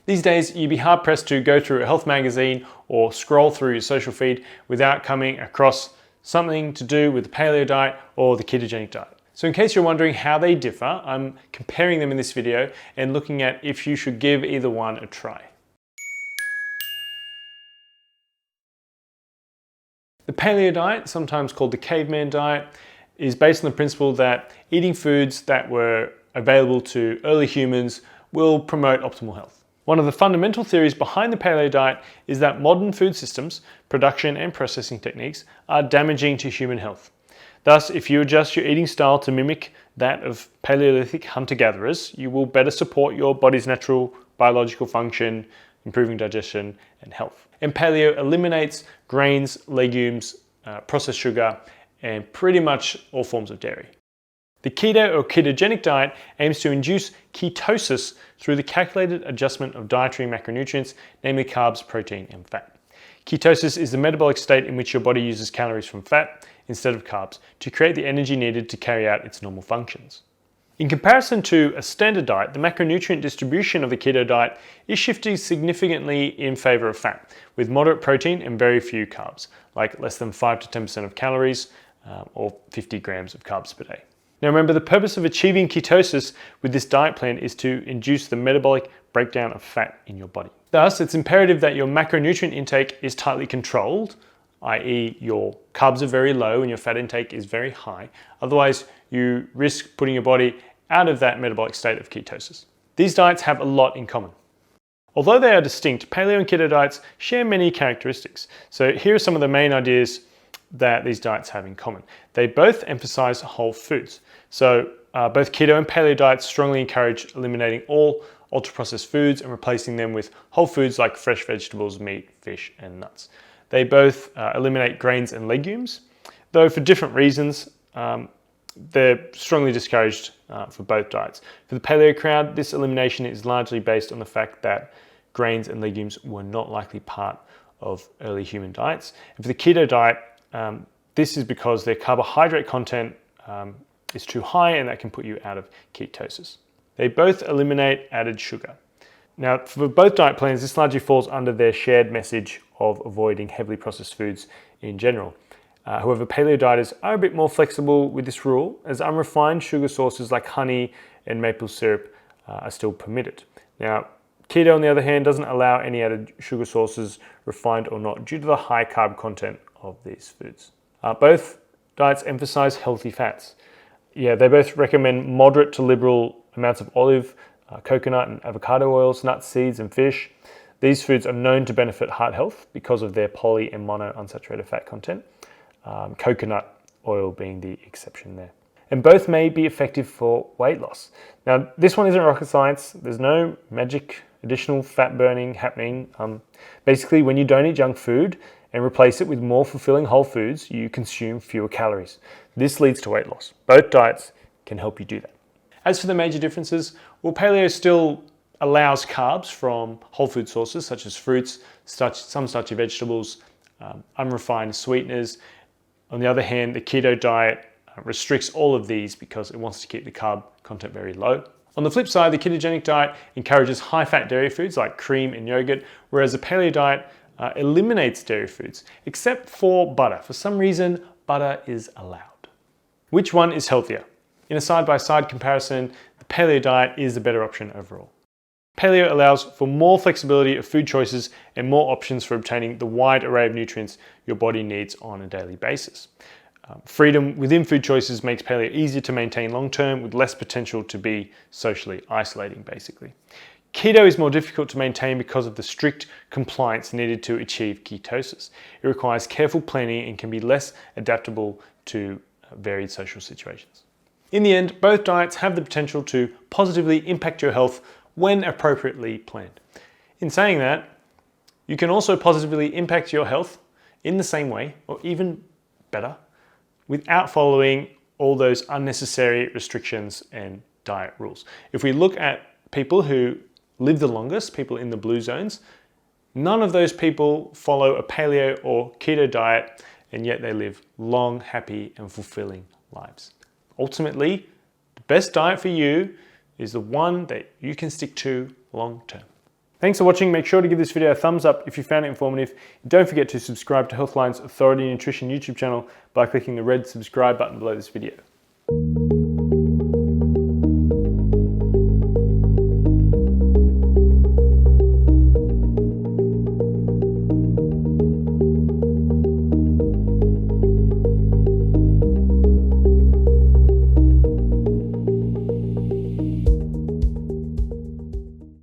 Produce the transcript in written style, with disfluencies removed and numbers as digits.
These days, you'd be hard pressed to go through a health magazine or scroll through your social feed without coming across something to do with the paleo diet or the ketogenic diet. So in case you're wondering how they differ, I'm comparing them in this video and looking at if you should give either one a try. The paleo diet, sometimes called the caveman diet, is based on the principle that eating foods that were available to early humans will promote optimal health. One of the fundamental theories behind the paleo diet is that modern food systems, production and processing techniques, are damaging to human health. Thus, if you adjust your eating style to mimic that of Paleolithic hunter-gatherers, you will better support your body's natural biological function, improving digestion and health. And paleo eliminates grains, legumes, processed sugar, and pretty much all forms of dairy. The keto or ketogenic diet aims to induce ketosis through the calculated adjustment of dietary macronutrients, namely carbs, protein, and fat. Ketosis is the metabolic state in which your body uses calories from fat instead of carbs to create the energy needed to carry out its normal functions. In comparison to a standard diet, the macronutrient distribution of the keto diet is shifting significantly in favor of fat, with moderate protein and very few carbs, like less than 5 to 10% of calories or 50 grams of carbs per day. Now remember, the purpose of achieving ketosis with this diet plan is to induce the metabolic breakdown of fat in your body. Thus, it's imperative that your macronutrient intake is tightly controlled, i.e. your carbs are very low and your fat intake is very high. Otherwise, you risk putting your body out of that metabolic state of ketosis. These diets have a lot in common. Although they are distinct, paleo and keto diets share many characteristics. So here are some of the main ideas that these diets have in common. They both emphasize whole foods. So both keto and paleo diets strongly encourage eliminating all ultra-processed foods and replacing them with whole foods like fresh vegetables, meat, fish, and nuts. They both eliminate grains and legumes, though for different reasons. They're strongly discouraged for both diets. For the paleo crowd, this elimination is largely based on the fact that grains and legumes were not likely part of early human diets. And for the keto diet, this is because their carbohydrate content is too high, and that can put you out of ketosis. They both eliminate added sugar. Now, for both diet plans, this largely falls under their shared message of avoiding heavily processed foods in general. However, paleo dieters are a bit more flexible with this rule, as unrefined sugar sources like honey and maple syrup are still permitted. Now, keto, on the other hand, doesn't allow any added sugar sources, refined or not, due to the high carb content of these foods. Both diets emphasize healthy fats. They both recommend moderate to liberal amounts of olive, coconut and avocado oils, nuts, seeds and fish. These foods are known to benefit heart health because of their poly and mono unsaturated fat content, coconut oil being the exception there. And both may be effective for weight loss. Now, this one isn't rocket science. There's no magic additional fat burning happening. Basically, when you don't eat junk food and replace it with more fulfilling whole foods, you consume fewer calories. This leads to weight loss. Both diets can help you do that. As for the major differences, well, paleo still allows carbs from whole food sources such as fruits, some starchy vegetables, unrefined sweeteners. On the other hand, the keto diet restricts all of these because it wants to keep the carb content very low. On the flip side, the ketogenic diet encourages high-fat dairy foods like cream and yogurt, whereas the paleo diet eliminates dairy foods, except for butter. For some reason, butter is allowed. Which one is healthier? In a side-by-side comparison, the paleo diet is the better option overall. Paleo allows for more flexibility of food choices and more options for obtaining the wide array of nutrients your body needs on a daily basis. Freedom within food choices makes paleo easier to maintain long-term with less potential to be socially isolating, basically. Keto is more difficult to maintain because of the strict compliance needed to achieve ketosis. It requires careful planning and can be less adaptable to varied social situations. In the end, both diets have the potential to positively impact your health when appropriately planned. In saying that, you can also positively impact your health in the same way, or even better, without following all those unnecessary restrictions and diet rules. If we look at people who live the longest, people in the blue zones, none of those people follow a paleo or keto diet, and yet they live long, happy, and fulfilling lives. Ultimately, the best diet for you is the one that you can stick to long term. Thanks for watching. Make sure to give this video a thumbs up if you found it informative. Don't forget to subscribe to Healthline's Authority Nutrition YouTube channel by clicking the red subscribe button below this video.